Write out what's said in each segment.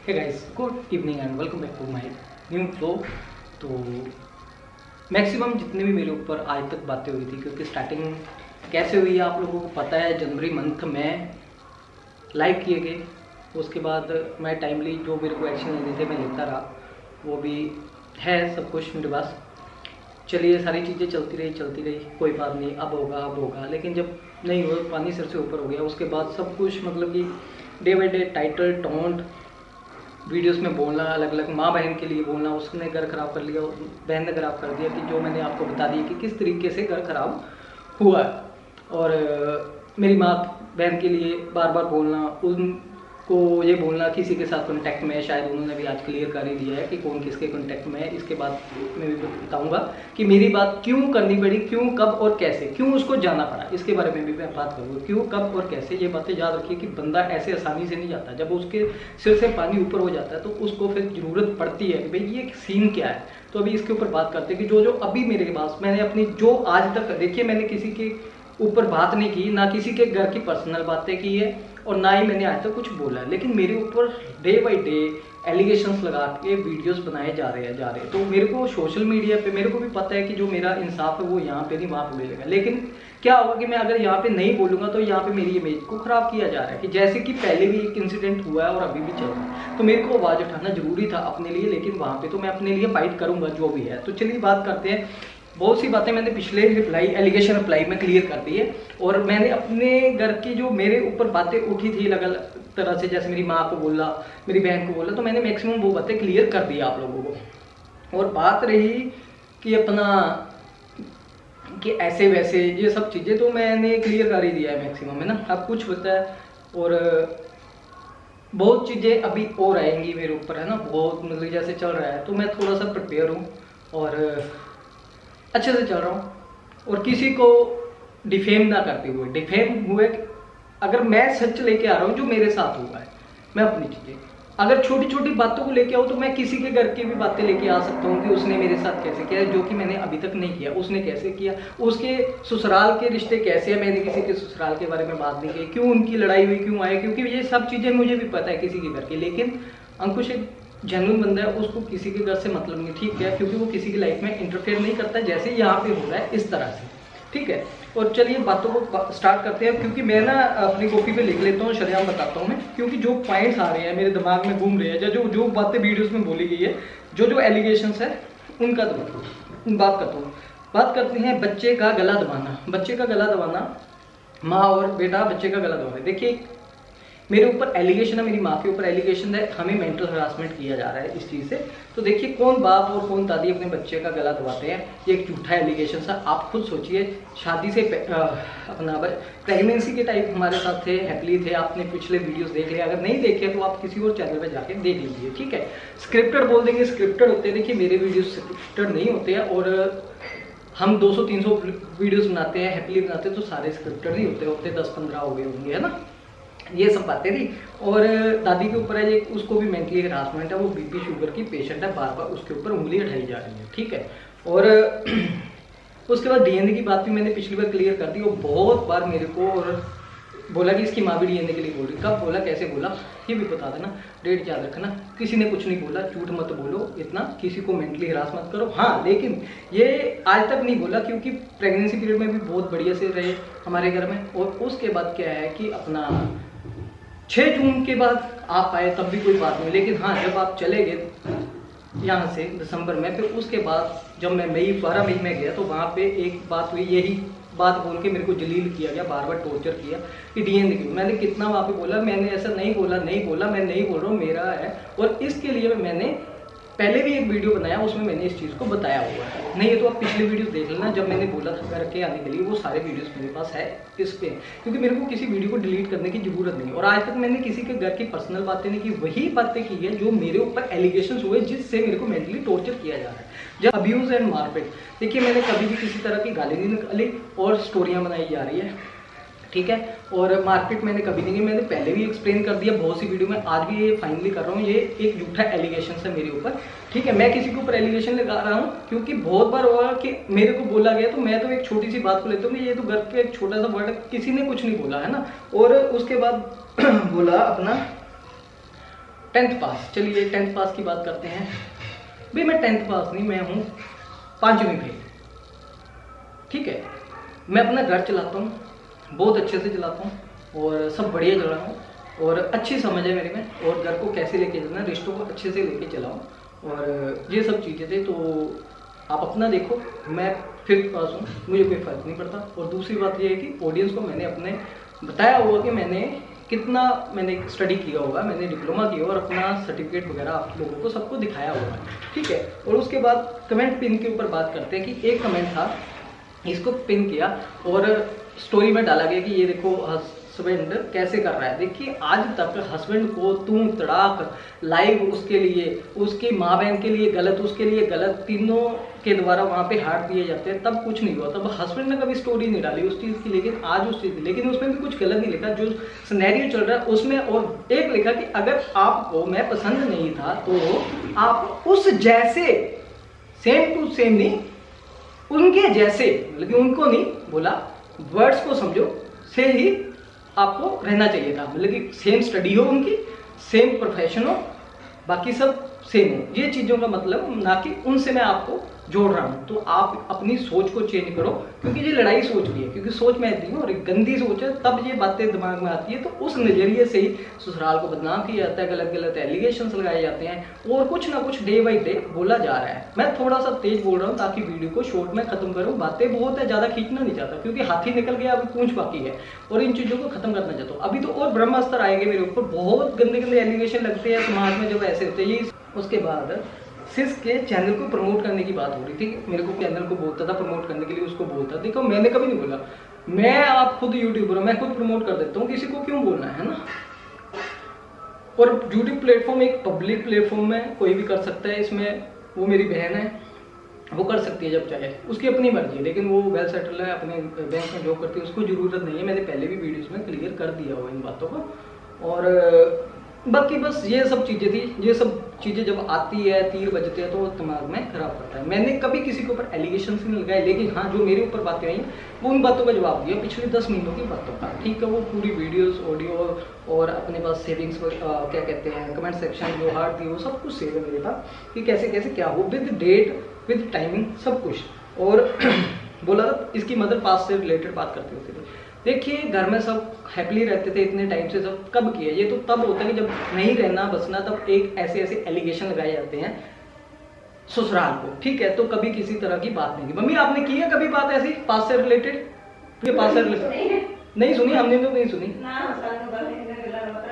Hey guys, good evening and welcome back to my new flow. तो maximum जितने भी मेरे ऊपर आज तक बातें हुई थी, क्योंकि स्टार्टिंग कैसे हुई है आप लोगों को पता है। जनवरी मंथ में लाइव किए गए, उसके बाद मैं टाइमली जो मेरे को एक्शन लेने थे मैं लेता रहा, वो भी है सब कुछ मेरे पास। चलिए, सारी चीज़ें चलती रही, कोई बात नहीं, अब होगा। लेकिन जब नहीं हुआ, पानी सिर से ऊपर हो गया, उसके बाद सब कुछ मतलब कि day by day title taunt videos में बोलना, अलग अलग माँ बहन के लिए बोलना, उसने घर ख़राब कर लिया, बहन ने ख़राब कर दिया, कि जो मैंने आपको बता दिया कि किस तरीके से घर ख़राब हुआ है। और मेरी माँ बहन के लिए बार बार बोलना, उनको ये बोलना किसी के साथ कॉन्टैक्ट में है, शायद उन्होंने भी आज क्लियर कर ही दिया है कि कौन किसके कॉन्टैक्ट में है। इसके बाद मैं भी बताऊँगा कि मेरी बात क्यों करनी पड़ी, क्यों, कब और कैसे, क्यों उसको जाना पड़ा, इसके बारे में भी मैं बात करूँगा। क्यों, कब और कैसे, ये बातें याद रखिए कि बंदा ऐसे आसानी से नहीं जाता। जब उसके सिर से पानी ऊपर हो जाता है तो उसको फिर ज़रूरत पड़ती है कि भाई ये सीन क्या है। तो अभी इसके ऊपर बात करते हैं कि जो अभी मेरे पास, मैंने अपनी जो आज तक, देखिए मैंने किसी के ऊपर बात नहीं की, ना किसी के घर की पर्सनल बातें की है, और ना ही मैंने आज तक कुछ बोला है। लेकिन मेरे ऊपर डे बाई डे एलिगेशंस लगा के वीडियोस बनाए जा रहे हैं। तो मेरे को सोशल मीडिया पे, मेरे को भी पता है कि जो मेरा इंसाफ है वो यहाँ पे नहीं वहाँ पे मिलेगा। लेकिन क्या होगा कि मैं अगर यहाँ पे नहीं बोलूँगा तो यहाँ पे मेरी इमेज को ख़राब किया जा रहा है, कि जैसे कि पहले भी एक इंसिडेंट हुआ है और अभी भी चल रहा है। तो मेरे को आवाज़ उठाना जरूरी था अपने लिए, लेकिन वहाँ पे तो मैं अपने लिए फाइट करूँगा जो भी है। तो चलिए बात करते हैं। बहुत सी बातें मैंने पिछले एलिगेशन रिप्लाई में क्लियर कर दी है, और मैंने अपने घर की जो मेरे ऊपर बातें उठी थी अलग अलग तरह से, जैसे मेरी माँ को बोला, मेरी बहन को बोला, तो मैंने मैक्सिमम वो बातें क्लियर कर दी आप लोगों को। और बात रही कि अपना कि ऐसे वैसे ये सब चीज़ें, तो मैंने क्लियर कर ही दिया है मैक्सिमम, है ना। अब कुछ होता है, और बहुत चीज़ें अभी और आएंगी मेरे ऊपर, है ना। बहुत मतलब जैसे चल रहा है, तो मैं थोड़ा सा प्रिपेयर हूँ और अच्छे से चल रहा हूँ, और किसी को डिफेम ना करते हुए। डिफेम हुए अगर मैं सच लेके आ रहा हूँ जो मेरे साथ हुआ है, मैं अपनी चीज़ें, अगर छोटी छोटी बातों को लेके आऊँ तो मैं किसी के घर की भी बातें लेके आ सकता हूँ कि उसने मेरे साथ कैसे किया, जो कि मैंने अभी तक नहीं किया, उसने कैसे किया, उसके ससुराल के रिश्ते कैसे हैं, मैंने किसी के ससुराल के बारे में बात नहीं की, क्यों उनकी लड़ाई हुई, क्यों आए, क्योंकि ये सब चीज़ें मुझे भी पता है किसी के घर की। लेकिन अंकुश एक जेन्युइन बंदा है, उसको किसी के घर से मतलब नहीं, ठीक है, क्योंकि वो किसी की लाइफ में इंटरफेयर नहीं करता, जैसे यहाँ पे हो रहा है इस तरह से, ठीक है। और चलिए बातों को स्टार्ट करते हैं, क्योंकि मैं ना अपनी कॉपी पे लिख लेता हूँ, शरेआम बताता हूँ मैं, क्योंकि जो पॉइंट्स आ रहे हैं मेरे दिमाग में घूम रहे हैं, जो जो बातें वीडियोस में बोली गई है, जो एलिगेशंस है उनका तो बात करता हूँ। बात करते हैं बच्चे का गला दबाना। बच्चे का गला दबाना, माँ और बेटा बच्चे का गला दबाना। देखिए मेरे ऊपर एलिगेशन है, मेरी माँ के ऊपर एलिगेशन है, हमें मेंटल हरासमेंट किया जा रहा है इस चीज़ से। तो देखिए कौन बाप और कौन दादी अपने बच्चे का गला दबाते हैं, ये एक झूठा एलिगेशन था। आप खुद सोचिए, शादी से अपना प्रेगनेंसी के टाइप हमारे साथ थे, हैप्पीली थे, आपने पिछले वीडियोस देख लिया, अगर नहीं देखे तो आप किसी और चैनल पर जाके देख लीजिए, ठीक है। स्क्रिप्टेड बोल देंगे, स्क्रिप्टेड होते हैं। देखिए मेरे वीडियोस स्क्रिप्टेड नहीं होते हैं, और हम 200-300 वीडियोस बनाते हैं, हैप्पीली बनाते हैं, तो सारे स्क्रिप्टेड नहीं होते 10-15 हो गए होंगे, है ना। ये सब बातें थी। और दादी के ऊपर है ये, उसको भी मेंटली हरासमेंट है, वो बीपी शुगर की पेशेंट है, बार बार उसके ऊपर उंगली उठाई जा रही है, ठीक है। और उसके बाद डीएनए की बात भी मैंने पिछली बार क्लियर कर दी, और बहुत बार मेरे को और बोला कि इसकी माँ भी डीएनए के लिए बोल रही, कब बोला, कैसे बोला, ये भी बता देना, डेट याद रखना। किसी ने कुछ नहीं बोला, झूठ मत बोलो, इतना किसी को मेंटली हरास मत करो। हाँ, लेकिन ये आज तक नहीं बोला, क्योंकि प्रेगनेंसी पीरियड में भी बहुत बढ़िया से रहे हमारे घर में। और उसके बाद क्या है कि अपना 6 जून के बाद आप आए तब भी कोई बात नहीं, लेकिन हाँ जब आप चले गए यहाँ से दिसंबर में, फिर उसके बाद जब मैं 12 मई में गया, तो वहाँ पे एक बात हुई, यही बात बोल के मेरे को जलील किया गया, बार बार टॉर्चर किया कि डीएनए क्यों। मैंने कितना वहाँ पे बोला, मैंने ऐसा नहीं बोला, मैं नहीं बोल रहा हूँ, मेरा है। और इसके लिए मैंने पहले भी एक वीडियो बनाया, उसमें मैंने इस चीज़ को बताया हुआ है, नहीं है तो आप पिछले वीडियोस देख लेना, जब मैंने बोला था घर के आने के लिए, वो सारे वीडियोस मेरे पास है इस पे। क्योंकि मेरे को किसी वीडियो को डिलीट करने की जरूरत नहीं, और आज तक मैंने किसी के घर की पर्सनल बातें नहीं की, वही बातें की है जो मेरे ऊपर एलिगेशन हुए, जिससे मेरे को मेंटली टॉर्चर किया जा रहा है, जब अब्यूज एंड मारपीट। देखिए मैंने कभी भी किसी तरह की गाली नहीं निकाली, और स्टोरियाँ बनाई जा रही है, ठीक है। और मार्केट मैंने कभी नहीं की, मैंने पहले भी एक्सप्लेन कर दिया बहुत सी वीडियो में, आज भी ये फाइनली कर रहा हूँ। ये एक झूठा एलिगेशन है मेरे ऊपर, ठीक है। मैं किसी के ऊपर एलिगेशन लगा रहा हूँ क्योंकि बहुत बार हुआ कि मेरे को बोला गया, तो मैं तो एक छोटी सी बात को लेता हूँ कि ये तो घर के एक छोटा सा वर्ड है, किसी ने कुछ नहीं बोला, है ना। और उसके बाद बोला अपना 10th पास, चलिए 10th पास की बात करते हैं। भाई मैं 10th पास नहीं, मैं हूँ 5वीं फेल। ठीक है, मैं अपना घर चलाता हूँ, बहुत अच्छे से चलाता हूँ और सब बढ़िया चल रहा हूँ और अच्छी समझ है मेरे में, और घर को कैसे लेके चलना, रिश्तों को अच्छे से लेके चलाऊँ और ये सब चीज़ें थे। तो आप अपना देखो, मैं 5th पास हूँ, मुझे कोई फ़र्क नहीं पड़ता। और दूसरी बात ये है कि ऑडियंस को मैंने अपने बताया होगा कि मैंने स्टडी किया होगा, मैंने डिप्लोमा किया और अपना सर्टिफिकेट वगैरह आप लोगों को सबको दिखाया होगा। ठीक है, और उसके बाद कमेंट पिन के ऊपर बात करते हैं कि एक कमेंट था, इसको पिन किया और स्टोरी में डाला गया कि ये देखो हस्बैंड कैसे कर रहा है। देखिए आज तक हस्बैंड को तू तड़ाक लाइव उसके लिए, उसकी माँ बहन के लिए गलत, उसके लिए गलत, तीनों के द्वारा वहाँ पे हार्ट दिए जाते हैं, तब कुछ नहीं हुआ, तब हस्बैंड ने कभी स्टोरी नहीं डाली उस चीज़ की। लेकिन आज उस चीज़ की, लेकिन उसमें भी कुछ गलत नहीं लिखा, जो सिनेरियो चल रहा है उसमें। और एक लिखा कि अगर आपको मैं पसंद नहीं था तो आप उस जैसे, सेम टू सेम नहीं, उनके जैसे, मतलब कि उनको नहीं बोला, वर्ड्स को समझो, से ही आपको रहना चाहिए था। मतलब कि सेम स्टडी हो उनकी, सेम प्रोफेशन हो, बाकी सब सेम हो, ये चीज़ों का मतलब, ना कि उनसे मैं आपको जोड़ रहा हूँ। तो आप अपनी सोच को चेंज करो, क्योंकि ये लड़ाई सोच की है, क्योंकि सोच मैं दी हूँ और एक गंदी सोच है, तब ये बातें दिमाग में आती है। तो उस नज़रिए से ही ससुराल को बदनाम किया जाता है, गलत गलत एलिगेशंस लगाए जाते हैं और कुछ ना कुछ डे बाई डे बोला जा रहा है। मैं थोड़ा सा तेज बोल रहा हूँ ताकि वीडियो को शॉर्ट में खत्म करूँ, बातें बहुत है, ज़्यादा खींचना नहीं चाहता, क्योंकि हाथी निकल गया, अभी पूंछ बाकी है और इन चीज़ों को खत्म करना चाहता हूँ। अभी तो और ब्रह्मास्त्र आएंगे मेरे ऊपर, बहुत गंदे गंदे एलिगेशन लगते हैं समाज में जब ऐसे होते हैं। उसके बाद सिस के चैनल को प्रमोट करने की बात हो रही थी, मेरे को चैनल को बोलता था प्रमोट करने के लिए, उसको बोलता। देखो मैंने कभी नहीं बोला, मैं आप खुद यूट्यूबर हूँ, मैं खुद प्रमोट कर देता हूँ, किसी को क्यों बोलना है ना। और यूट्यूब प्लेटफॉर्म एक पब्लिक प्लेटफॉर्म है, कोई भी कर सकता है, इसमें वो मेरी बहन है, वो कर सकती है जब चाहे, उसकी अपनी मर्जी है, लेकिन वो वेल सेटल है, अपने बैंक में जॉब करती है, उसको ज़रूरत नहीं है। मैंने पहले भी वीडियोस में क्लियर कर दिया हुआ इन बातों को। और बाकी बस ये सब चीज़ें थी, ये सब चीज़ें जब आती है, तीर बजते हैं, तो दिमाग में खराब करता है। मैंने कभी किसी के ऊपर एलिगेशन नहीं लगाए, लेकिन हाँ जो मेरे ऊपर बातें आई वो उन बातों का जवाब दिया, पिछले 10 महीनों की बातों का। ठीक है, वो पूरी वीडियोस, ऑडियो और अपने पास सेविंग्स, क्या कहते हैं, कमेंट सेक्शन जो हार्ट थी, वो सब कुछ सेव है मेरे पास कि कैसे कैसे क्या हो, विद डेट, विद टाइमिंग, सब कुछ। और बोला था इसकी मदर पास से रिलेटेड बात करते होते थे। देखिए घर में सब हैप्पीली रहते थे इतने टाइम से, सब कब किया ये, तो तब होता है कि जब नहीं रहना बसना, तब एक ऐसे ऐसे एलिगेशन लगाए जाते हैं ससुराल को। ठीक है, तो कभी किसी तरह की बात नहीं की। मम्मी आपने की है कभी बात ऐसी पास से रिलेटेड? पास से रिलेटेड नहीं सुनी हमने, तो नहीं सुनी।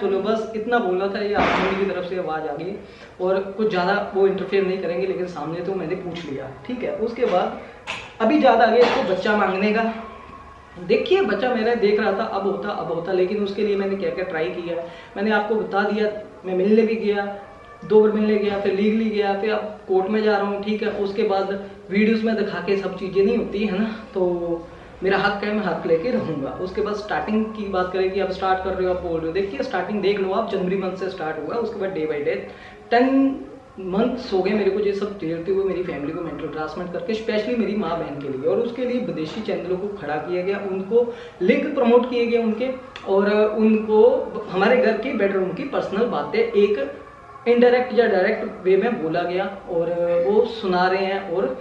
तो बस इतना बोला था, ये आप मम्मी की तरफ से आवाज़ आ गई और कुछ ज़्यादा वो इंटरफेयर नहीं करेंगे, लेकिन सामने तो मैंने पूछ लिया। ठीक है, उसके बाद अभी ज़्यादा आ गया इसको बच्चा मांगने का। देखिए बच्चा मेरा देख रहा था अब होता, लेकिन उसके लिए मैंने क्या क्या ट्राई किया है मैंने आपको बता दिया। मैं मिलने भी गया, 2 बार मिलने गया, फिर लीगली गया, फिर अब कोर्ट में जा रहा हूँ। ठीक है, उसके बाद वीडियोस में दिखा के सब चीज़ें नहीं होती है ना, तो मेरा हक है, मैं हक लेके रहूँगा। उसके बाद स्टार्टिंग की बात करें कि आप स्टार्ट कर रहे हो, आप बोल रहे हो, देखिए स्टार्टिंग देख लो आप, जनवरी मंथ से स्टार्ट हुआ, उसके बाद डे बाई डे 10 मंथ्स हो गए मेरे को ये सब झेलते हुए, मेरी फैमिली को मेंटल हरासमेंट करके, स्पेशली मेरी माँ बहन के लिए। और उसके लिए विदेशी चैनलों को खड़ा किया गया, उनको लिंक प्रमोट किए गए उनके, और उनको हमारे घर की बेडरूम की पर्सनल बातें एक इनडायरेक्ट या डायरेक्ट वे में बोला गया, और वो सुना रहे हैं। और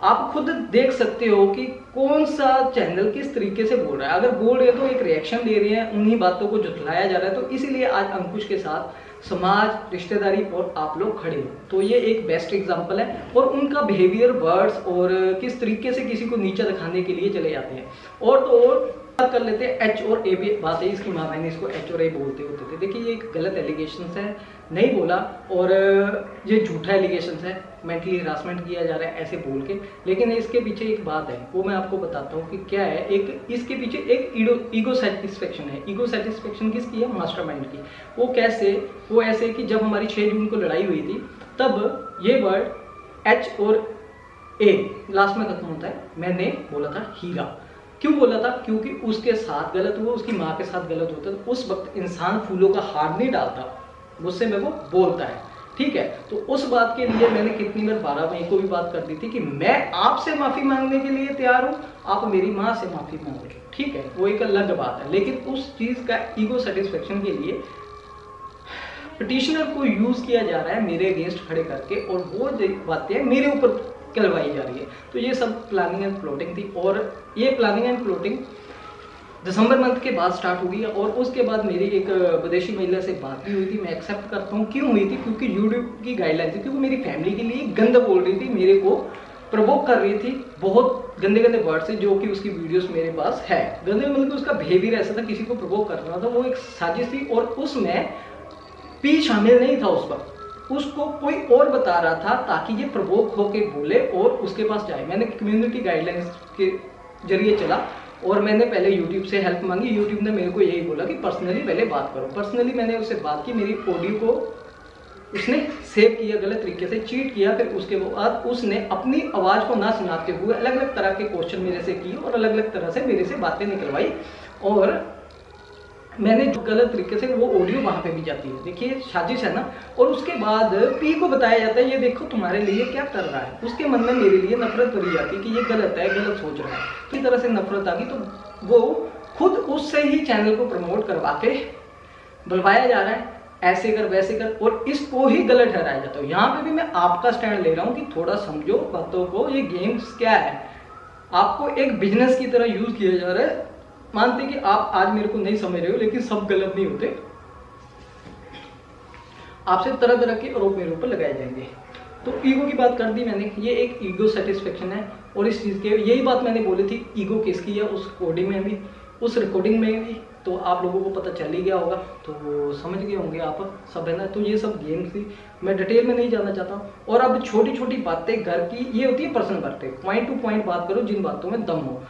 आप खुद देख सकते हो कि कौन सा चैनल किस तरीके से बोल रहा है। अगर बोल रहे हैं तो एक रिएक्शन दे रहे हैं, उन्हीं बातों को जुटलाया जा रहा है। तो इसीलिए आज अंकुश के साथ समाज, रिश्तेदारी और आप लोग खड़े हो, तो ये एक बेस्ट एग्जांपल है। और उनका बिहेवियर, वर्ड्स और किस तरीके से किसी को नीचा दिखाने के लिए चले जाते हैं। और तो और बात कर लेते हैं एच और ए भी बात है, इसकी माँ बहन इसको एच और ए बोलते होते थे। देखिए ये एक गलत एलिगेशन है, नहीं बोला, और ये झूठा एलिगेशन है, मेंटली हरासमेंट किया जा रहा है ऐसे बोल के। लेकिन इसके पीछे एक बात है, वो मैं आपको बताता हूँ कि क्या है। एक इसके पीछे एक ईगो सेटिस्फेक्शन है। ईगो सेटिस्फेक्शन किसकी है? मास्टरमाइंड की। वो कैसे? वो ऐसे कि जब हमारी 6 जून को लड़ाई हुई थी, तब ये वर्ड एच और ए लास्ट में खत्म होता है, मैंने बोला था हीरा। क्यों बोला था? क्योंकि उसके साथ गलत हुआ, उसकी माँ के साथ गलत होता है। तो उस वक्त इंसान फूलों का हार नहीं डालता, गुस्से में वो बोलता है। ठीक है, तो उस बात के लिए मैंने कितनी बार 12 मई को भी बात कर दी थी कि मैं आपसे माफ़ी मांगने के लिए तैयार हूँ, आप मेरी माँ से माफ़ी मांगो। ठीक है, वो एक अलग बात है। लेकिन उस चीज़ का ईगो सेटिस्फेक्शन के लिए पिटिशनर को यूज़ किया जा रहा है मेरे अगेंस्ट खड़े करके, और वो बातें मेरे ऊपर करवाई जा रही है। तो ये सब प्लानिंग एंड प्लॉटिंग थी, और ये planning and plotting December month के बाद स्टार्ट हुई, और उसके बाद मेरी एक विदेशी महिला से बात भी हुई थी। मैं एक्सेप्ट करता हूँ क्यों हुई थी, क्योंकि यूट्यूब की गाइडलाइन थी, क्योंकि मेरी फैमिली के लिए गंद बोल रही थी, मेरे को प्रवोक कर रही थी बहुत गंदे गंदे वर्ड से, जो कि उसकी वीडियोस मेरे पास है। गंदे मतलब उसका बिहेवियर ऐसा था, किसी को प्रवोक करना था, वो एक साजिश थी, और उसमें पी शामिल नहीं था। उस वक्त उसको कोई और बता रहा था ताकि ये प्रवोक होके बोले और उसके पास जाए। मैंने कम्युनिटी गाइडलाइंस के जरिए चला, और मैंने पहले यूट्यूब से हेल्प मांगी। यूट्यूब ने मेरे को यही बोला कि पर्सनली पहले बात करो। पर्सनली मैंने उससे बात की, मेरी ऑडियो को उसने सेव किया, गलत तरीके से चीट किया। फिर उसके बाद उसने अपनी आवाज़ को ना सुनाते हुए अलग अलग तरह के क्वेश्चन मेरे से किए, और अलग अलग तरह से मेरे से बातें निकलवाई, और मैंने जो गलत तरीके से वो ऑडियो वहाँ पे भी जाती है। देखिए साजिश है ना। और उसके बाद पी को बताया जाता है ये देखो तुम्हारे लिए क्या कर रहा है। उसके मन में मेरे लिए नफरत भरी जाती है कि ये गलत है, गलत सोच रहा है। इस तरह से नफरत आ गई, तो वो खुद उससे ही चैनल को प्रमोट करवा के बुलवाया जा रहा है, ऐसे कर वैसे कर, और इसको ही गलत ठहराया जाता है। यहाँ पे भी मैं आपका स्टैंड ले रहा हूँ कि थोड़ा समझो बातों को। ये गेम्स क्या है, आपको एक बिजनेस की तरह यूज किया जा रहा है। मानते कि आप आज मेरे को नहीं समझ रहे हो, लेकिन सब गलत नहीं होते। आपसे तरह तरह के आरोप मेरे ऊपर लगाए जाएंगे। तो ईगो की बात कर दी मैंने, ये एक ईगो सेटिस्फेक्शन है, और इस चीज़ के यही बात मैंने बोली थी ईगो किसकी है, उस रिकॉर्डिंग में भी, उस रिकॉर्डिंग में भी। तो आप लोगों को पता चल ही गया होगा, तो समझ गए होंगे आप सब, है ना। तो ये सब गेम्स थी, मैं डिटेल में नहीं जाना चाहता हूँ। और अब छोटी छोटी बातें घर की, ये होती है पर्सनल बातें, पॉइंट टू पॉइंट बात करो जिन बातों में दम हो।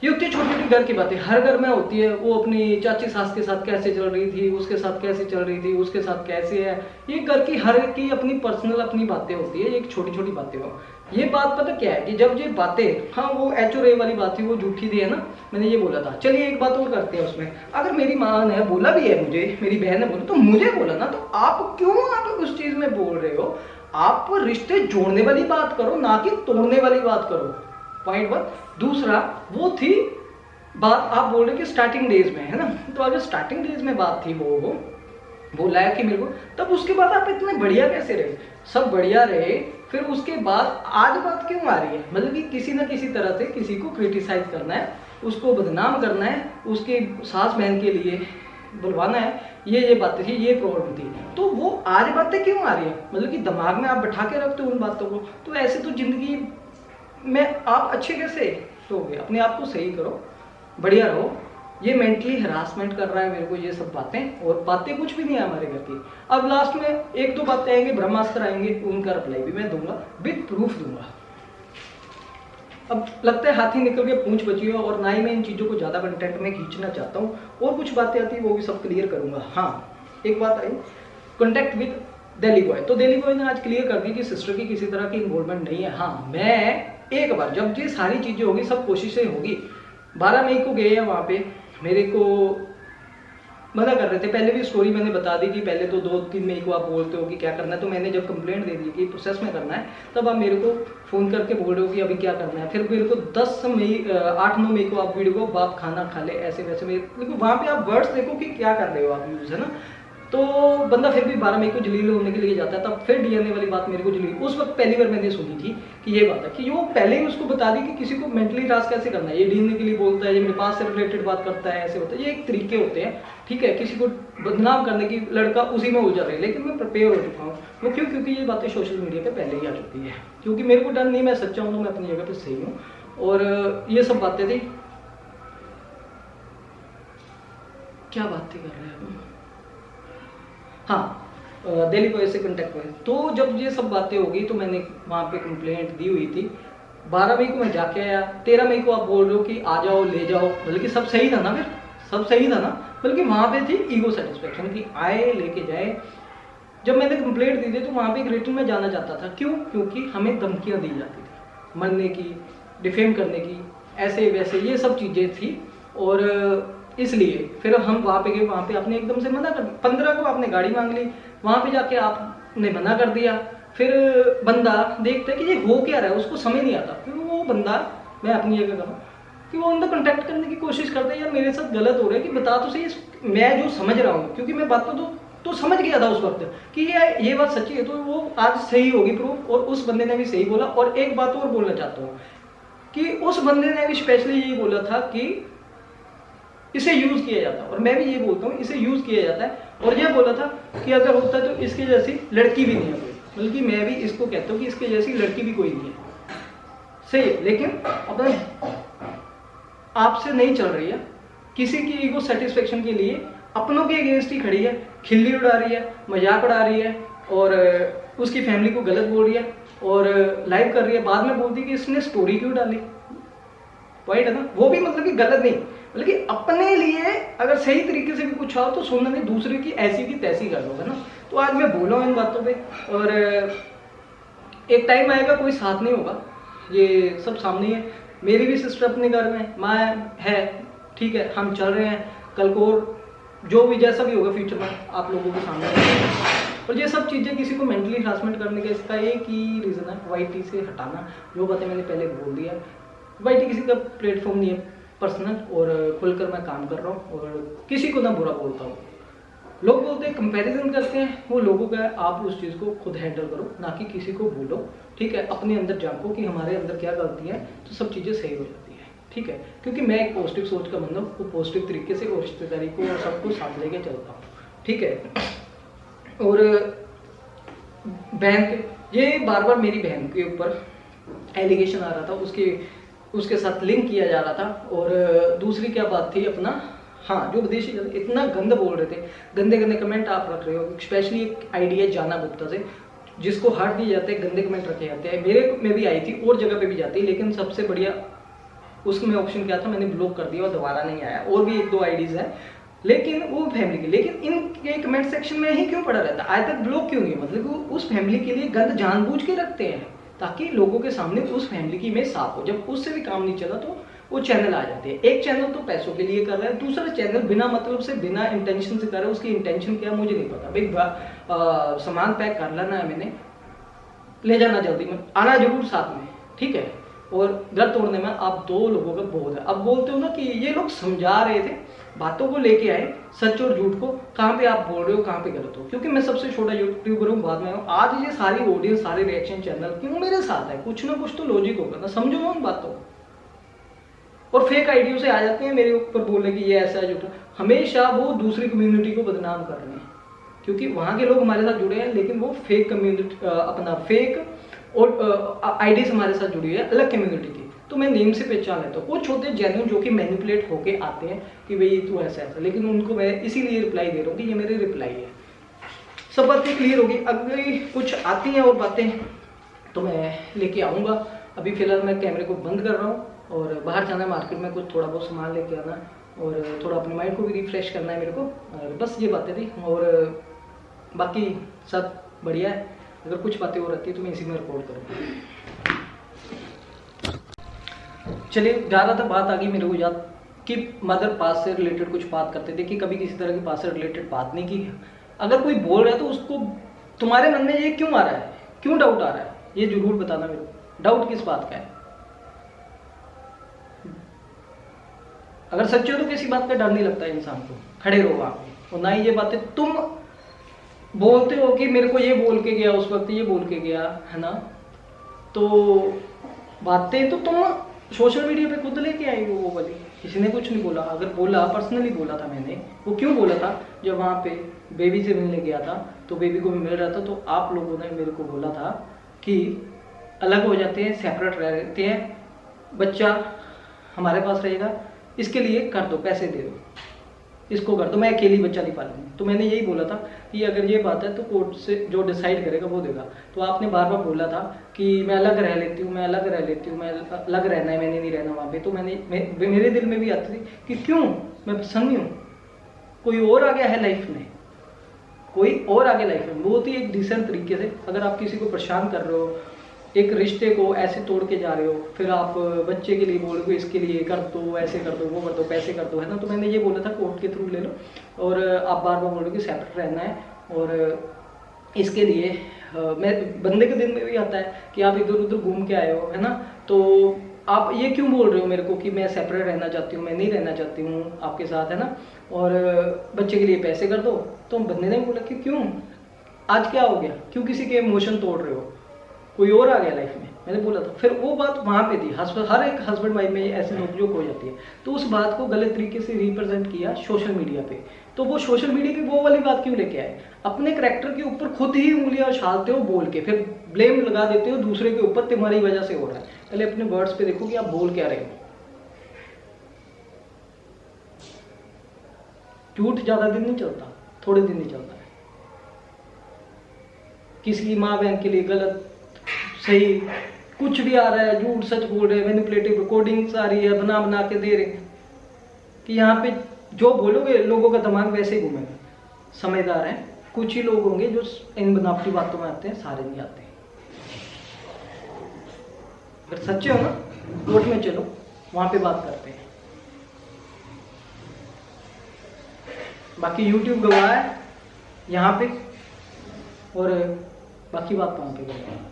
ये होती है छोटी छोटी घर की बातें, हर घर में होती है। वो अपनी चाची सास के साथ कैसे चल रही थी, उसके साथ कैसे चल रही थी, उसके साथ कैसे है, ये घर की हर की अपनी पर्सनल अपनी बातें होती है, एक छोटी छोटी बातें हो। ये बात पता क्या है कि जब ये बातें, हाँ वो HOA वाली बात थी, वो झूठी थी, है ना, मैंने ये बोला था। चलिए एक बात और करते हैं उसमें, अगर मेरी माँ ने बोला भी है मुझे, मेरी बहन ने बोला, तो मुझे बोला ना, तो आप क्यों आप उस चीज में बोल रहे हो। आप रिश्ते जोड़ने वाली बात करो, ना कि तोड़ने वाली बात करो। पॉइंट 1। दूसरा, वो थी बात, आप बोल रहे कि स्टार्टिंग डेज में, है ना, तो अगर स्टार्टिंग डेज में बात थी, वो बोला है कि मेरे को, तब उसके बाद आप इतने बढ़िया कैसे रहे, सब बढ़िया रहे, फिर उसके बाद आज बात क्यों आ रही है। मतलब कि किसी ना किसी तरह से किसी को क्रिटिसाइज करना है, उसको बदनाम करना है, उसके सास बहन के लिए बुलवाना है, ये बातें थी, ये प्रॉब्लम थी। तो वो आज बातें क्यों आ रही है, मतलब कि दिमाग में आप बैठा के रखते हो उन बातों को, तो ऐसे तो जिंदगी में आप अच्छे कैसे रहोगे। अपने आप को सही करो, बढ़िया रहो। ये मेंटली हरासमेंट कर रहा है मेरे को ये सब बातें, और बातें कुछ भी नहीं है हमारे घर की। अब लास्ट में एक दो बातें आएंगे, ब्रह्मास्त्र आएंगे, उनका रिप्लाई भी मैं दूंगा, विद प्रूफ दूंगा। अब लगता है हाथी निकल के पूंछ बची है, और ना ही मैं इन चीज़ों को ज़्यादा कंटेंट में खींचना चाहता हूँ, और कुछ बातें आती है वो भी सब क्लियर करूँगा। हाँ, एक बात आई, कॉन्टैक्ट विद दिल्ली बॉय। तो दिल्ली बॉय ने आज क्लियर कर दी कि सिस्टर की किसी तरह की इन्वॉल्वमेंट नहीं है। हाँ, मैं एक बार जब ये सारी चीज़ें होगी, सब कोशिशें होगी, 12 मई को गए हैं वहाँ पे, मेरे को मना कर रहे थे। पहले भी स्टोरी मैंने बता दी कि पहले तो 2-3 मई को आप बोलते हो कि क्या करना है, तो मैंने जब कंप्लेंट दे दी कि प्रोसेस में करना है, तब आप मेरे को फ़ोन करके बोल रहे हो कि अभी क्या करना है। फिर मेरे को 8-9 मई को आप वीडियो को बाप खाना खा ले, ऐसे वैसे मेरे, लेकिन वहाँ पे आप वर्ड्स देखो कि क्या कर रहे हो आप यूज़, है ना। तो बंदा फिर भी 12 मई को जलील होने के लिए जाता है, तब फिर DNA वाली बात मेरे को जलील, उस वक्त पहली बार मैंने सुनी थी कि ये बात है, कि वो पहले ही उसको बता दी कि किसी को मेंटली टास्क कैसे करना है। ये DNA के लिए बोलता है, ये मेरे पास से रिलेटेड बात करता है, ऐसे होता है, ये एक तरीके होते हैं, ठीक है। किसी को बदनाम करने की लड़का उसी में उलझा रहे, लेकिन मैं प्रिपेयर हो चुका हूँ। वो क्यों, क्योंकि ये बातें सोशल मीडिया पर पहले ही आ चुकी है, क्योंकि मेरे को डर नहीं, मैं सच्चा हूँ, तो मैं अपनी जगह पर सही हूँ। और ये सब बातें थी, क्या बातें कर रहे हैं। हाँ, दिल्ली बॉय से कॉन्टैक्ट हुए। तो जब ये सब बातें होगी, तो मैंने वहाँ पे कंप्लेंट दी हुई थी। 12 मई को मैं जाके आया, 13 मई को आप बोल रहे हो कि आ जाओ ले जाओ, बल्कि सब सही था ना, फिर सब सही था ना, बल्कि वहाँ पे थी ईगो सेटिस्फेक्शन की आए लेके जाए। जब मैंने कंप्लेंट दी थी, तो वहाँ पे एक रिटर्न में जाना चाहता था। क्यों? क्योंकि हमें धमकियाँ दी जाती थी, मरने की, डिफेम करने की, ऐसे वैसे ये सब चीज़ें थी। और इसलिए फिर हम वहाँ पे गए, वहाँ पे आपने एकदम से मना कर, 15 को आपने गाड़ी मांग ली, वहाँ पे जाके आपने मना कर दिया। फिर बंदा देखता है कि ये हो क्या रहा है, उसको समझ नहीं आता। फिर वो बंदा, मैं अपनी जगह करूँ कि वो अंदर कॉन्टैक्ट करने की कोशिश करता है, यार मेरे साथ गलत हो रहा है, कि बता तो सही मैं जो समझ रहा हूँ, क्योंकि मैं बातों तो तो समझ गया था उस वक्त कि ये बात सच्ची है, तो वो आज सही होगी प्रूफ, और उस बंदे ने भी सही बोला। और एक बात और बोलना चाहता हूँ कि उस बंदे ने भी स्पेशली ये बोला था कि इसे यूज किया जाता है, और मैं भी ये बोलता हूँ इसे यूज किया जाता है, और ये बोला था कि अगर होता तो इसके जैसी लड़की भी नहीं है कोई, बल्कि मैं भी इसको कहता हूँ कि इसके जैसी लड़की भी कोई नहीं है। सही है, लेकिन अपना आपसे नहीं चल रही है, किसी की ईगो सेटिस्फेक्शन के लिए अपनों के अगेंस्ट ही खड़ी है, खिल्ली उड़ा रही है, मजाक उड़ा रही है, और उसकी फैमिली को गलत बोल रही है, और लाइव कर रही है, बाद में बोलती है कि इसने स्टोरी क्यों डाली। पॉइंट है ना, वो भी मतलब कि गलत नहीं, मतलब कि अपने लिए अगर सही तरीके से भी कुछ आओ तो सुनना नहीं, दूसरे की ऐसी की तैसी कर लो, है ना। तो आज मैं बोला हूँ इन बातों पे, और एक टाइम आएगा कोई साथ नहीं होगा, ये सब सामने है। मेरी भी सिस्टर अपने घर में, माँ है, ठीक है, हम चल रहे हैं, कल को जो भी जैसा भी होगा फ्यूचर में आप लोगों के सामने। और ये सब चीज़ें किसी को मेंटली हरासमेंट करने का इसका एक ही रीज़न है, वाईटी से हटाना। जो बातें मैंने पहले बोल दिया, वाईटी किसी का प्लेटफॉर्म नहीं है पर्सनल, और खुलकर मैं काम कर रहा हूँ और किसी को ना बुरा बोलता हूँ। लोग बोलते हैं कंपैरिजन करते हैं, वो लोगों का है, आप उस चीज़ को खुद हैंडल करो, ना कि किसी को बोलो, ठीक है। अपने अंदर झांको कि हमारे अंदर क्या गलती है, तो सब चीज़ें सही हो जाती है, ठीक है। क्योंकि मैं एक पॉजिटिव सोच का बंदा हूँ, वो पॉजिटिव तरीके से और रिश्तेदारी को और सबको साथ लेके चलता हूँ, ठीक है। और बहन, ये बार बार मेरी बहन के ऊपर एलिगेशन आ रहा था, उसके साथ लिंक किया जा रहा था। और दूसरी क्या बात थी अपना, हाँ, जो विदेशी इतना गंदा बोल रहे थे, गंदे गंदे कमेंट आप रख रहे हो। स्पेशली एक आइडिया जाना गुप्ता से, जिसको हार्ट दिए जाते हैं, गंदे कमेंट रखे जाते हैं। मेरे में भी आई थी और जगह पे भी जाती है, लेकिन सबसे बढ़िया उसमें ऑप्शन क्या था, मैंने ब्लॉक कर दिया और दोबारा नहीं आया। और भी 1-2 आईडीज है, लेकिन वो फैमिली की, लेकिन इनके कमेंट सेक्शन में ही क्यों पड़ा रहता है, आज तक ब्लॉक क्यों नहीं? मतलब वो उस फैमिली के लिए गंद जानबूझ के रखते हैं ताकि लोगों के सामने उस फैमिली की इमेज साफ हो। जब उससे भी काम नहीं चला तो वो चैनल आ जाते हैं। एक चैनल तो पैसों के लिए कर रहा है, दूसरा चैनल बिना मतलब से, बिना इंटेंशन से कर रहा है। उसकी इंटेंशन क्या मुझे नहीं पता भाई। सामान पैक कर लेना है मैंने, ले जाना जल्दी में, आना जरूर साथ में, ठीक है। और घर तोड़ने में आप 2 लोगों का बहुत है। अब बोलते हो ना कि ये लोग समझा रहे थे, बातों को लेके आए, सच और झूठ को, कहाँ पे आप बोल रहे हो, कहाँ पे गलत हो। क्योंकि मैं सबसे छोटा यूट्यूबर हूँ, बाद में हूँ। आज ये सारी ऑडियंस, सारे रिएक्शन चैनल क्यों मेरे साथ है, कुछ ना कुछ तो लॉजिक होगा ना, समझो ना उन बातों को। और फेक आईडियो से आ जाते हैं मेरे ऊपर बोलने कि ये ऐसा है झूठा। हमेशा वो दूसरी कम्युनिटी को बदनाम कर रहे हैं, क्योंकि वहाँ के लोग हमारे साथ जुड़े हैं, लेकिन वो फेक कम्युनिटी, अपना फेक और आईडी हमारे साथ जुड़ी है, अलग कम्युनिटी की। तो मैं नेम से पहचान लेता हूँ। कुछ होते हैं जेन्युइन जो कि मैनिपुलेट होके आते हैं कि भाई तू ऐसा ऐसा, लेकिन उनको मैं इसीलिए रिप्लाई दे रहा हूँ कि ये मेरी रिप्लाई है। सब बातें क्लियर होगी। अगर कुछ आती हैं और बातें तो मैं लेके आऊँगा। अभी फिलहाल मैं कैमरे को बंद कर रहा हूँ और बाहर जाना है मार्केट में, कुछ थोड़ा बहुत सामान लेके आना और थोड़ा अपने माइंड को भी रिफ्रेश करना है मेरे को। और बस ये बातें थी, और बाकी सब बढ़िया है। अगर कुछ बातें और रहती है तो मैं इसी में रिकॉर्ड करूँगा। चलिए, जा रहा था, बात आ गई मेरे को याद कि मदर पास से रिलेटेड कुछ बात करते थे कि कभी किसी तरह की पास से रिलेटेड बात नहीं की। अगर कोई बोल रहा है तो उसको, तुम्हारे मन में ये क्यों आ रहा है, क्यों डाउट आ रहा है, ये जरूर बताना मेरे को। डाउट किस बात का है? अगर सच्चे हो तो किसी बात का डर नहीं लगता है इंसान को, खड़े रहो वहां पे। और ना ही ये बातें तुम बोलते हो कि मेरे को ये बोल के गया उस वक्त, ये बोल के गया, है ना। तो बातें तो तुम सोशल मीडिया पे खुद लेके आई हो, वो वाली। किसी ने कुछ नहीं बोला। अगर बोला, पर्सनली बोला था मैंने। वो क्यों बोला था? जब वहाँ पे बेबी से मिलने गया था तो बेबी को मिल रहा था, तो आप लोगों ने मेरे को बोला था कि अलग हो जाते हैं, सेपरेट रहते हैं, बच्चा हमारे पास रहेगा, इसके लिए कर दो, पैसे दे दो, इसको कर दो, मैं अकेली बच्चा नहीं पालूंगी। तो मैंने यही बोला था कि अगर ये बात है तो कोर्ट से जो डिसाइड करेगा वो देगा। तो आपने बार बार बोला था कि मैं अलग रह लेती हूँ, मैं अलग रह लेती हूँ, मैं अलग रहना है, मैंने नहीं रहना वहाँ पे। तो मेरे दिल में भी आती थी कि क्यों, मैं पसंद नहीं हूँ, कोई और आ गया है लाइफ में, कोई और आगे लाइफ में। बहुत ही एक डिसेंट तरीके से, अगर आप किसी को परेशान कर रहे हो, एक रिश्ते को ऐसे तोड़ के जा रहे हो, फिर आप बच्चे के लिए बोल रहे हो इसके लिए कर दो, ऐसे कर दो, वो कर दो, पैसे कर दो, है ना। तो मैंने ये बोला था कोर्ट के थ्रू ले लो, और आप बार बार बोल रहे हो कि सेपरेट रहना है। और इसके लिए मैं, बंदे के दिल में भी आता है कि आप इधर उधर घूम के आए हो, है ना। तो आप ये क्यों बोल रहे हो मेरे को कि मैं सेपरेट रहना चाहती हूँ, मैं नहीं रहना चाहती हूँ आपके साथ, है ना, और बच्चे के लिए पैसे कर दो। तो बंदे ने बोला कि क्यों, आज क्या हो गया, क्यों किसी के इमोशन तोड़ रहे हो, कोई और आ गया लाइफ में। मैंने बोला था, फिर वो बात वहाँ पे थी। हर एक हस्बैंड वाइफ में ऐसी नोकझोंक हो जाती है। तो उस बात को गलत तरीके से रिप्रेजेंट किया सोशल मीडिया पे। तो वो सोशल मीडिया की वो वाली बात क्यों लेके आए, अपने करैक्टर के ऊपर खुद ही उंगलियां उछालते हो बोल के, फिर ब्लेम लगा देते हो दूसरे के ऊपर, तुम्हारी वजह से हो रहा है। पहले अपने वर्ड्स पे देखो कि आप बोल क्या रहे हो। झूठ ज्यादा दिन नहीं चलता, थोड़े दिन नहीं चलता है। किसी की माँ बहन के लिए गलत सही कुछ भी आ रहा है, झूठ सच बोल रहे हैं, मैनिपुलेटिव रिकॉर्डिंग्स आ रही है, बना बना के दे रहे हैं कि यहाँ पे जो बोलोगे लोगों का दिमाग वैसे ही घूमेगा। समझदार हैं कुछ ही लोग होंगे जो इन बनावटी बातों में आते हैं, सारे नहीं आते। अगर सच्चे हो ना, कोर्ट में चलो, वहां पे बात करते हैं। बाकी यूट्यूब गवाह है यहाँ पे, और बाकी बात वहां पे गवाह है।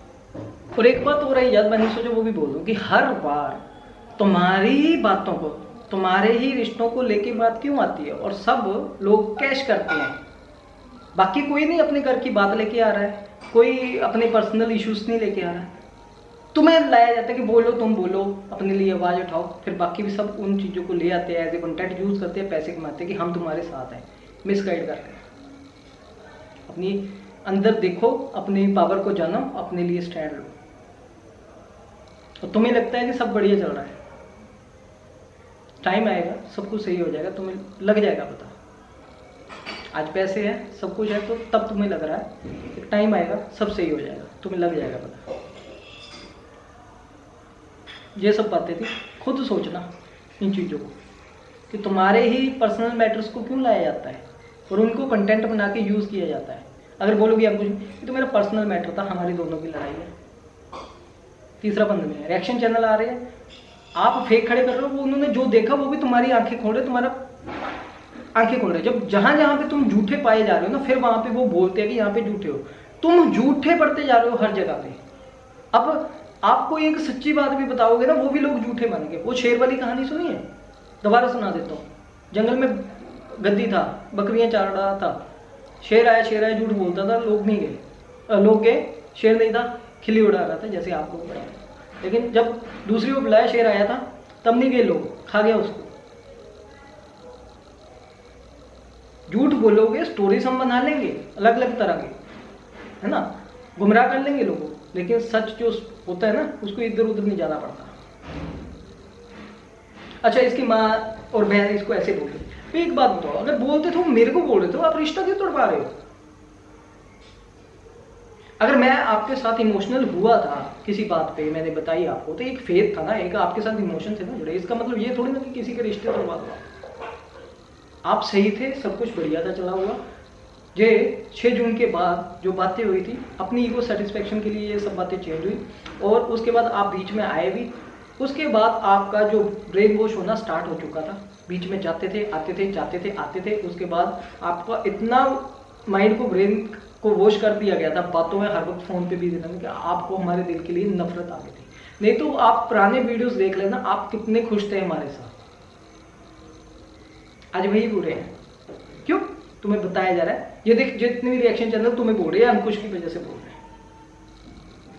और एक बात हो रही याद, मैंने सोचा वो भी बोल दूं कि हर बार तुम्हारी ही बातों को, तुम्हारे ही रिश्तों को लेके बात क्यों आती है, और सब लोग कैश करते हैं। बाकी कोई नहीं अपने घर की बात लेके आ रहा है, कोई अपने पर्सनल इश्यूज नहीं लेके आ रहा है। तुम्हें लाया जाता है कि बोलो, तुम बोलो, अपने लिए आवाज उठाओ, फिर बाकी भी सब उन चीज़ों को ले आते हैं, एज ए कंटेंट यूज करते हैं, पैसे कमाते हैं कि हम तुम्हारे साथ हैं, मिसगाइड करते हैं। अपनी अंदर देखो, अपनी पावर को जानो, अपने लिए स्टैंड लो। तो तुम्हें लगता है कि सब बढ़िया चल रहा है, टाइम आएगा सब कुछ सही हो जाएगा, तुम्हें लग जाएगा पता। आज पैसे हैं, सब कुछ है, तो तब तुम्हें लग रहा है, एक टाइम आएगा सब सही हो जाएगा, तुम्हें लग जाएगा पता। ये सब बातें थी, खुद सोचना इन चीज़ों को कि तुम्हारे ही पर्सनल मैटर्स को क्यों लाया जाता है और उनको कंटेंट बना के यूज़ किया जाता है। अगर बोलोगे आप कुछ, तो मेरा पर्सनल मैटर था, हमारी दोनों की लड़ाई है, तीसरा बंद में है, रिएक्शन चैनल आ रहे हैं, आप फेक खड़े कर रहे हो, वो उन्होंने जो देखा वो भी तुम्हारी आंखें खोल रहे, तुम्हारा आंखें खोल रहे। जब जहां जहां पे तुम झूठे पाए जा रहे हो ना, फिर वहां पे वो बोलते हैं कि यहाँ पे झूठे हो, तुम झूठे पड़ते जा रहे हो हर जगह पे। अब आपको एक सच्ची बात भी बताओगे ना, वो भी लोग झूठे मानेंगे। वो शेर वाली कहानी सुनी है, दोबारा सुना देता हूँ। जंगल में गद्दी था, बकरियां चार रहा था, शेर आया झूठ बोलता था, लोग नहीं गए, लोग गए, शेर नहीं था, खिल्ली उड़ा रहा था, जैसे आपको पता है। लेकिन जब दूसरी को बुलाया, शेर आया था, तब नहीं गए लोग, खा गया उसको। झूठ बोलोगे, स्टोरीज हम बना लेंगे अलग अलग तरह के, है ना, गुमराह कर लेंगे लोगों, लेकिन सच जो होता है ना, उसको इधर उधर नहीं जाना पड़ता। अच्छा, इसकी माँ और बहन इसको ऐसे बोलते, तो एक बात बताओ, अगर बोलते तो मेरे को बोल रहे थे, आप रिश्ता क्यों तोड़ पा रहे हो? अगर मैं आपके साथ इमोशनल हुआ था किसी बात पे, मैंने बताई आपको, तो एक फेथ था ना, एक आपके साथ इमोशन थे ना जुड़े। इसका मतलब ये थोड़ी ना कि किसी के रिश्ते तोड़वा दो। आप सही थे, सब कुछ बढ़िया था, चला हुआ। ये 6 जून के बाद जो बातें हुई थी, अपनी ईगो सेटिस्फेक्शन के लिए ये सब बातें चेंज हुई, और उसके बाद आप बीच में आए भी। उसके बाद आपका जो ब्रेन वॉश होना स्टार्ट हो चुका था, बीच में जाते थे, आते थे, जाते थे, आते थे। उसके बाद आपका इतना माइंड को, ब्रेन को वॉश कर दिया गया था बातों में, हर वक्त फोन पे भी देना कि आपको हमारे दिल के लिए नफरत आ गई थी। नहीं तो आप पुराने वीडियोस देख लेना, आप कितने खुश थे हमारे साथ। आज वही बुरे हैं, क्यों? तुम्हें बताया जा रहा है, ये देख, जितने भी रिएक्शन चैनल तुम्हें बोल रहे हैं, अंकुश की वजह से बोल रहे हैं,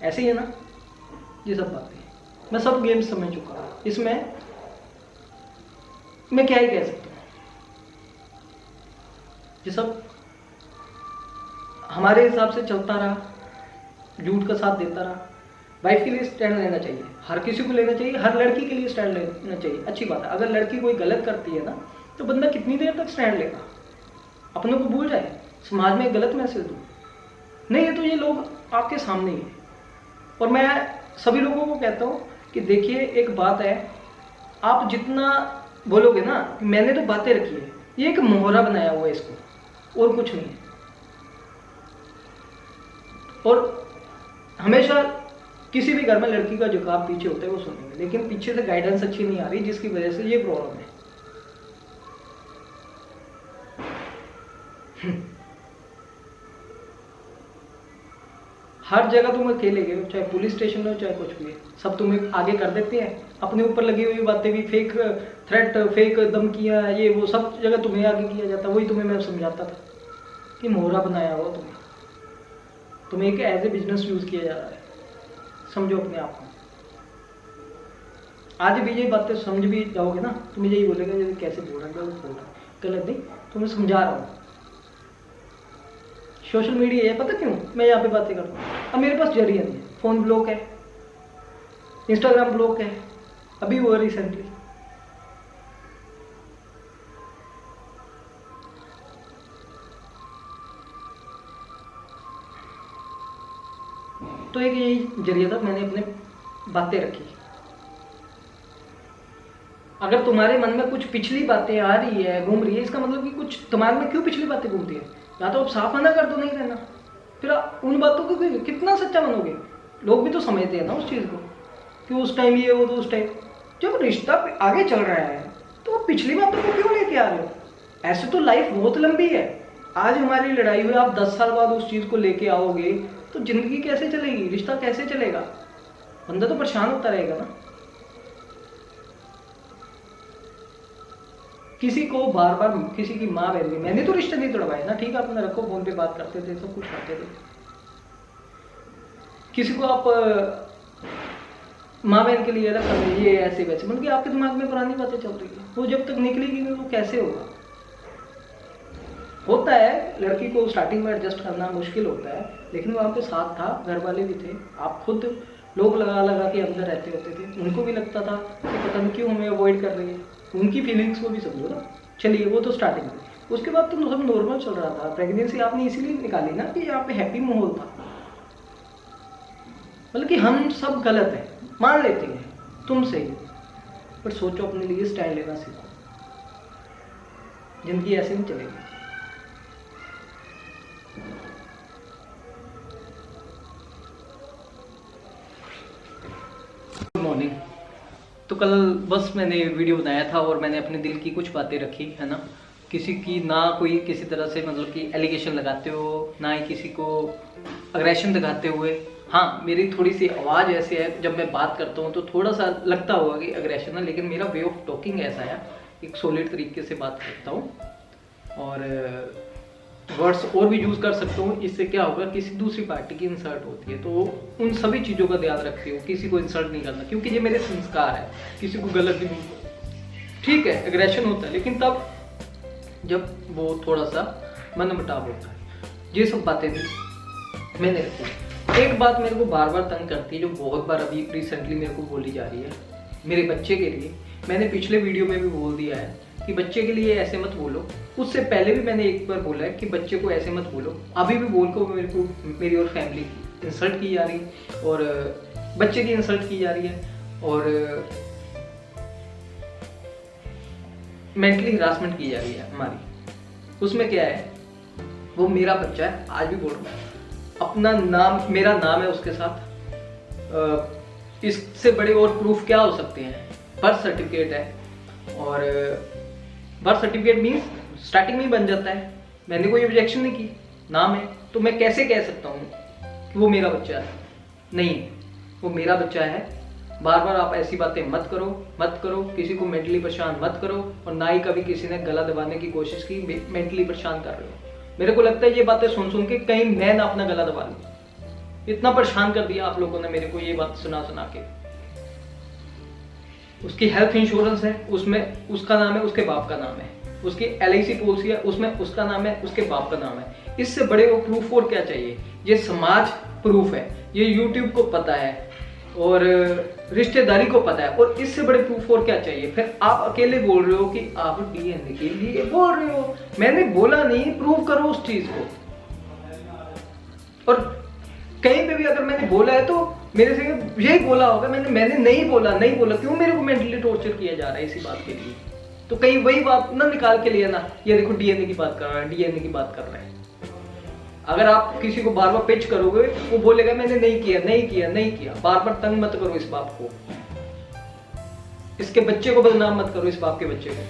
ऐसे ही है ना। ये सब बातें मैं सब गेम समझ चुका हूं, इसमें मैं क्या ही कह सकता हूँ। ये सब हमारे हिसाब से चलता रहा, झूठ का साथ देता रहा। वाइफ के लिए स्टैंड लेना चाहिए, हर किसी को लेना चाहिए, हर लड़की के लिए स्टैंड लेना चाहिए। अच्छी बात है, अगर लड़की कोई गलत करती है ना, तो बंदा कितनी देर तक स्टैंड लेगा, अपनों को भूल जाए, समाज में एक गलत मैसेज दो। नहीं है तो ये लोग आपके सामने ही है। और मैं सभी लोगों को कहता हूँ कि देखिए, एक बात है, आप जितना बोलोगे ना मैंने तो बातें रखी है, ये एक मोहरा बनाया हुआ है इसको, और कुछ नहीं है। और हमेशा किसी भी घर में लड़की का झुकाव पीछे होता है, वो सुनेंगे, लेकिन पीछे से गाइडेंस अच्छी नहीं आ रही, जिसकी वजह से ये प्रॉब्लम है। हर जगह तुम अकेले गए हो, चाहे पुलिस स्टेशन हो चाहे कुछ भी है, सब तुम्हें आगे कर देते हैं। अपने ऊपर लगी हुई बातें भी, फेक थ्रेट, फेक धमकियाँ, ये वो सब जगह तुम्हें आगे किया जाता। वही तुम्हें मैं समझाता था कि मोहरा बनाया हुआ तुम्हें एक एज ए बिजनेस यूज़ किया जा रहा है। समझो अपने आप को। आज भी ये बातें समझ भी जाओगे ना, तुम्हें यही बोलेगा ये कैसे बोल रहा है, गलत बोल रहा है। गलत नहीं, तुम्हें समझा रहा हूँ। सोशल मीडिया है, पता क्यों मैं यहाँ पे बातें कर रहा हूँ? अब मेरे पास जरिया नहीं है, फ़ोन ब्लॉक है, इंस्टाग्राम ब्लॉक है, अभी हुआ रिसेंटली। तो एक यही जरिया था, मैंने अपने बातें रखी। अगर तुम्हारे मन में कुछ पिछली बातें आ रही है, घूम रही है, इसका मतलब कि कुछ तुम्हारे में क्यों पिछली बातें घूमती है? या तो आप साफ मना कर दो, नहीं रहना, फिर आप उन बातों को कितना सच्चा मनोगे? लोग भी तो समझते हैं ना उस चीज़ को कि उस टाइम ये हो तो उस टाइम जब रिश्ता आगे चल रहा है तो पिछली बातों को क्यों लेके आ रहे हो? ऐसे तो लाइफ बहुत लंबी है। आज हमारी लड़ाई हुई, आप 10 साल बाद उस चीज़ को लेके आओगे तो जिंदगी कैसे चलेगी, रिश्ता कैसे चलेगा? बंदा तो परेशान होता रहेगा ना। किसी को बार बार, किसी की माँ बहन, मैंने तो रिश्ते नहीं तोड़वाए ना, ठीक है, अपना रखो, फोन पे बात करते थे, सब कुछ करते थे। किसी को आप माँ बहन के लिए अलग कर ये ऐसे वैसे, मतलब कि आपके दिमाग में पुरानी बातें चल रही है, वो जब तक निकलेगी नहीं वो कैसे होगा? होता है लड़की को स्टार्टिंग में एडजस्ट करना मुश्किल होता है, लेकिन वहाँ पे साथ था, घर वाले भी थे, आप खुद लोग लगा लगा के अंदर रहते होते थे, उनको भी लगता था कि पता नहीं क्यों हमें अवॉइड कर रही है, उनकी फीलिंग्स को भी समझो ना। चलिए वो तो स्टार्टिंग में, उसके बाद तो सब नॉर्मल चल रहा था। प्रेगनेंसी आपने इसीलिए निकाली ना कि यहाँ पे हैप्पी माहौल था। मतलब कि हम सब गलत हैं, मान लेते हैं, तुम सही, पर सोचो अपने लिए स्टैंड लेना सीखो। जिंदगी ऐसे नहीं चलेगी। Good morning. तो कल बस मैंने वीडियो बनाया था और मैंने अपने दिल की कुछ बातें रखी है ना, किसी की ना कोई किसी तरह से मतलब कि एलिगेशन लगाते हो, ना ही किसी को अग्रेशन दिखाते हुए। हाँ, मेरी थोड़ी सी आवाज़ ऐसे है, जब मैं बात करता हूँ तो थोड़ा सा लगता होगा कि अग्रेशन है, लेकिन मेरा वे ऑफ टॉकिंग ऐसा है, एक सॉलिड तरीके से बात करता हूँ और वर्ड्स और भी यूज़ कर सकता हूँ। इससे क्या होगा, किसी दूसरी पार्टी की इंसल्ट होती है तो उन सभी चीज़ों का ध्यान रखती हूँ, किसी को इंसल्ट नहीं करना, क्योंकि ये मेरे संस्कार है। किसी को गलत भी नहीं, ठीक है एग्रेशन होता है, लेकिन तब जब वो थोड़ा सा मनमुटाव होता है। ये सब बातें भी मैंने रखी। एक बात मेरे को बार बार तंग करती है, जो बहुत बार अभी रिसेंटली मेरे को बोली जा रही है, मेरे बच्चे के लिए। मैंने पिछले वीडियो में भी बोल दिया है कि बच्चे के लिए ऐसे मत बोलो। उससे पहले भी मैंने एक बार बोला है कि बच्चे को ऐसे मत बोलो। अभी भी बोल को मेरे को मेरी और फैमिली की इंसल्ट की जा रही है और बच्चे की इंसल्ट की जा रही है और मेंटली हरासमेंट की जा रही है हमारी। उसमें क्या है, वो मेरा बच्चा है, आज भी बोल रहा हूँ, अपना नाम, मेरा नाम है उसके साथ। इससे बड़े और प्रूफ क्या हो सकते हैं? बर्थ सर्टिफिकेट है और बर्थ सर्टिफिकेट मीन्स स्टार्टिंग में ही बन जाता है। मैंने कोई ऑब्जेक्शन नहीं की, नाम है, तो मैं कैसे कह सकता हूँ कि वो मेरा बच्चा है? नहीं, वो मेरा बच्चा है। बार बार आप ऐसी बातें मत करो, किसी को मेंटली परेशान मत करो, और ना ही कभी किसी ने गला दबाने की कोशिश की, मेंटली परेशान कर रहे हो। मेरे को लगता है ये बातें सुन सुन के कहीं मैं ना अपना गला दबा लूं। इतना परेशान कर दिया आप लोगों ने मेरे को ये बात सुना सुना के। उसकी हेल्थ इंश्योरेंस है, उसमें उसका नाम है, उसके बाप का नाम है। उसकी LIC पॉलिसी है, उसमें उसका नाम है, उसके बाप का नाम है। इससे बड़े वो प्रूफ और क्या चाहिए? ये समाज प्रूफ है, ये YouTube को पता है और रिश्तेदारी को पता है, और इससे बड़े प्रूफ और क्या चाहिए? फिर आप अकेले बोल रहे हो कि आप DNA के लिए बोल रहे हो। मैंने बोला नहीं, प्रूव करो उस चीज को। और कहीं पे भी अगर मैंने बोला है तो मेरे से यही बोला होगा, मैंने नहीं बोला। क्यों मेरे को मेंटली टॉर्चर किया जा रहा है इसी बात के लिए? तो कहीं वही बात ना निकाल के लिए ना, ये देखो DNA की बात कर रहा है, DNA की बात कर रहा है। अगर आप किसी को बार बार पिच करोगे, वो बोलेगा मैंने नहीं किया। बार बार तंग मत करो इस बाप को, इसके बच्चे को बदनाम मत करो, इस बाप के बच्चे को।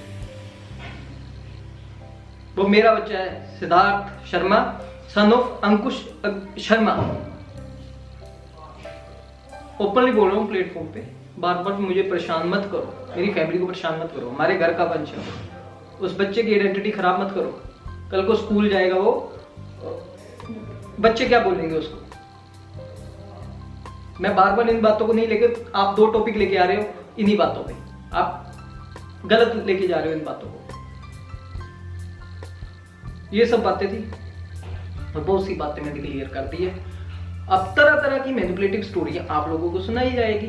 वो मेरा बच्चा है, Siddharth Sharma, son of Ankush Sharma. Openly बोल रहा हूँ प्लेटफॉर्म पे, बार बार मुझे परेशान मत करो, मेरी फैमिली को परेशान मत करो, हमारे घर का वंश है, उस बच्चे की आइडेंटिटी खराब मत करो। कल को स्कूल जाएगा वो, बच्चे क्या बोलेंगे उसको। मैं बार बार इन बातों को नहीं लेके, आप 2 टॉपिक लेके आ रहे हो इन्हीं बातों पे, आप गलत लेके जा रहे हो इन बातों को। ये सब बातें थी और बहुत सी बातें मैंने क्लियर कर दी है। अब तरह तरह की मैनिपुलेटिव स्टोरियां आप लोगों को सुनाई जाएगी।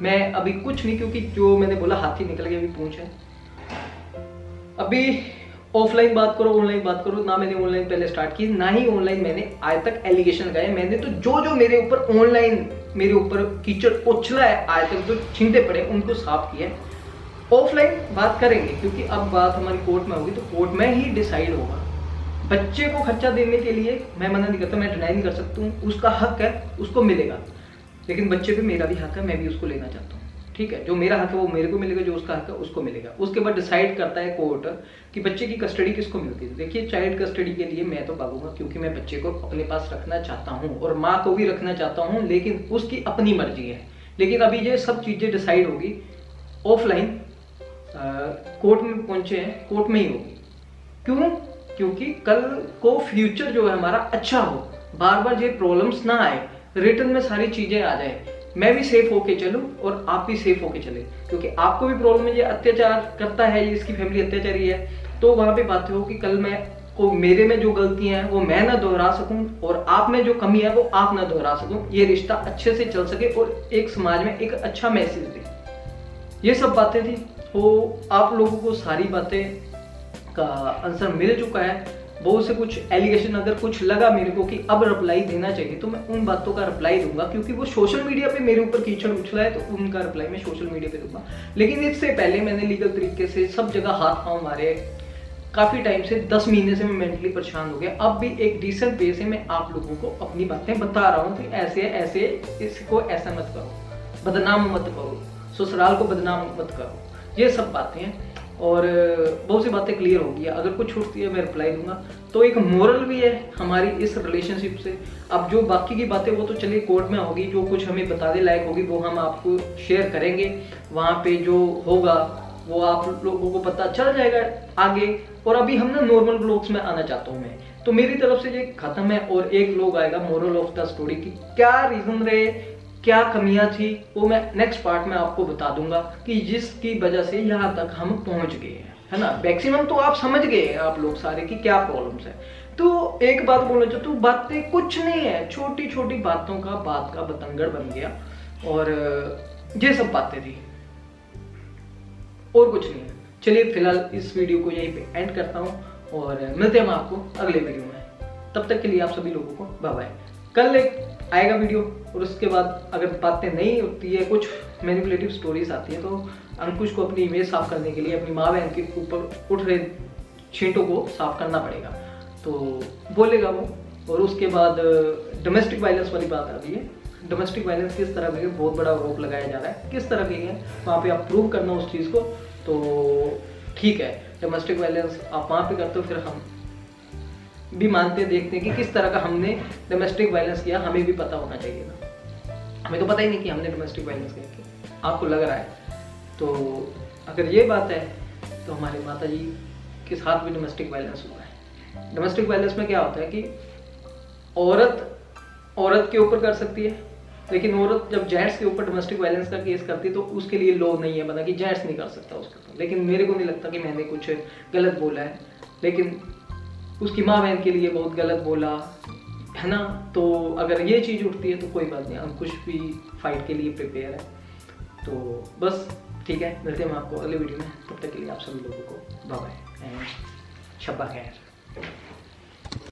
मैं अभी कुछ नहीं, क्योंकि जो मैंने बोला हाथी निकल गया अभी पूंछ है। अभी ऑफलाइन बात करो ऑनलाइन बात करो, ना मैंने ऑनलाइन पहले स्टार्ट की, ना ही ऑनलाइन मैंने आज तक एलिगेशन लगाए। मैंने तो जो मेरे ऊपर ऑनलाइन मेरे ऊपर कीचड़ उछला है आज तक, जो छींटे पड़े उनको साफ किया है। ऑफलाइन बात करेंगे क्योंकि अब बात हमारी कोर्ट में होगी, तो कोर्ट में ही डिसाइड होगा। बच्चे को खर्चा देने के लिए मैं मना नहीं करता, मैं डिनाई नहीं कर सकता हूँ, उसका हक है, उसको मिलेगा। लेकिन बच्चे पे मेरा भी हक है, मैं भी उसको लेना चाहता हूँ, ठीक है। जो मेरा हक है वो मेरे को मिलेगा, जो उसका हक है उसको मिलेगा। उसके बाद डिसाइड करता है कोर्ट कि बच्चे की कस्टडी किसको मिलती है। देखिए, चाइल्ड कस्टडी के लिए मैं तो भागूंगा, क्योंकि मैं बच्चे को अपने पास रखना चाहता हूँ और माँ को भी रखना चाहता हूँ, लेकिन उसकी अपनी मर्जी है। लेकिन अभी ये सब चीजें डिसाइड होगी ऑफलाइन, कोर्ट में पहुंचे हैं, कोर्ट में ही होगी। क्यों? क्योंकि कल को फ्यूचर जो है हमारा अच्छा हो, बार बार ये प्रॉब्लम्स ना आए, रिटर्न में सारी चीजें आ जाए, मैं भी सेफ होके चलूं और आप भी सेफ होके चले। क्योंकि आपको भी प्रॉब्लम है, ये अत्याचार करता है, ये इसकी फैमिली अत्याचारी है, तो वहां पे बात हो कि कल मैं को मेरे में जो गलतियां हैं वो मैं ना दोहरा सकूं और आप में जो कमी है वो आप ना दोहरा सकूं, ये रिश्ता अच्छे से चल सके और एक समाज में एक अच्छा मैसेज दे। ये सब बातें थी। तो आप लोगों को सारी बातें का आंसर मिल चुका है। बहुत से कुछ एलिगेशन अगर कुछ लगा मेरे को कि अब रिप्लाई देना चाहिए, तो मैं उन बातों का रिप्लाई दूंगा, क्योंकि वो सोशल मीडिया पे मेरे ऊपर कीचड़ उछला है, तो उनका रिप्लाई मैं सोशल मीडिया पे दूंगा। लेकिन इससे पहले मैंने लीगल तरीके से सब जगह हाथ पांव मारे, काफी टाइम से 10 महीने से मैं मेंटली परेशान हो गया। अब भी एक डिसेंट वे से मैं आप लोगों को अपनी बातें बता रहा हूँ कि ऐसे ऐसे, इसको ऐसा मत करो, बदनाम मत करो, ससुराल को बदनाम मत करो, ये सब बातें हैं। और बहुत सी बातें क्लियर होगी। अगर कुछ छूटती है मैं रिप्लाई दूंगा। तो एक मोरल भी है हमारी इस रिलेशनशिप से। अब जो बाकी की बातें वो तो चलिए कोर्ट में होगी, जो कुछ हमें बताने लायक होगी वो हम आपको शेयर करेंगे। वहाँ पे जो होगा वो आप लोगों को पता चल जाएगा आगे। और अभी हम ना नॉर्मल ब्लॉग्स में आना चाहता हूँ मैं, तो मेरी तरफ से ये खत्म है और एक ब्लॉग आएगा मोरल ऑफ द स्टोरी की क्या रीजन रहे, क्या कमियां थी, वो मैं नेक्स्ट पार्ट में आपको बता दूंगा कि जिसकी वजह से यहाँ तक हम पहुंच गए हैं, है ना। मैक्सिमम तो आप समझ गए हैं आप लोग सारे कि क्या प्रॉब्लम्स है। तो एक बात बोलना चाहता हूँ, बातें कुछ नहीं है, छोटी छोटी बातों का बात का बतंगड़ बन गया और ये सब बातें थी और कुछ नहीं है। चलिए फिलहाल इस वीडियो को यहीं पे एंड करता हूँ और मिलते हैं हम आपको अगले वीडियो में। तब तक के लिए आप सभी लोगों को बाय बाय। कल एक आएगा वीडियो और उसके बाद अगर बातें नहीं होती है, कुछ मैनिपुलेटिव स्टोरीज आती है, तो अंकुश को अपनी इमेज साफ करने के लिए अपनी माँ बहन के ऊपर उठ रहे छींटों को साफ करना पड़ेगा, तो बोलेगा वो। और उसके बाद डोमेस्टिक वायलेंस वाली बात आ रही है। डोमेस्टिक वायलेंस किस तरह की, बहुत बड़ा आरोप लगाया जा रहा है, किस तरह की है वहाँ पे आप प्रूव करना उस चीज़ को, तो ठीक है। डोमेस्टिक वायलेंस आप वहाँ पे करते हो, फिर हम भी मानते हैं, देखते हैं कि किस तरह का हमने डोमेस्टिक वायलेंस किया, हमें भी पता होना चाहिए ना। हमें तो पता ही नहीं कि हमने डोमेस्टिक वायलेंस किया, आपको लग रहा है। तो अगर ये बात है तो हमारे माता जी के साथ भी डोमेस्टिक वायलेंस हुआ है। डोमेस्टिक वायलेंस में क्या होता है कि औरत के ऊपर कर सकती है, लेकिन औरत जब जेंट्स के ऊपर डोमेस्टिक वायलेंस का केस करती है तो उसके लिए लॉ नहीं है बना कि जेंट्स नहीं कर सकता उसके ऊपर। लेकिन मेरे को नहीं लगता कि मैंने कुछ गलत बोला है, लेकिन उसकी माँ बहन के लिए बहुत गलत बोला है ना। तो अगर ये चीज़ उठती है तो कोई बात नहीं, अंकुश भी फाइट के लिए प्रिपेयर है। तो बस ठीक है, मिलते हैं हम आपको अगले वीडियो में। तब तक के लिए आप सभी लोगों को बाय बाय एंड शब्बा खैर।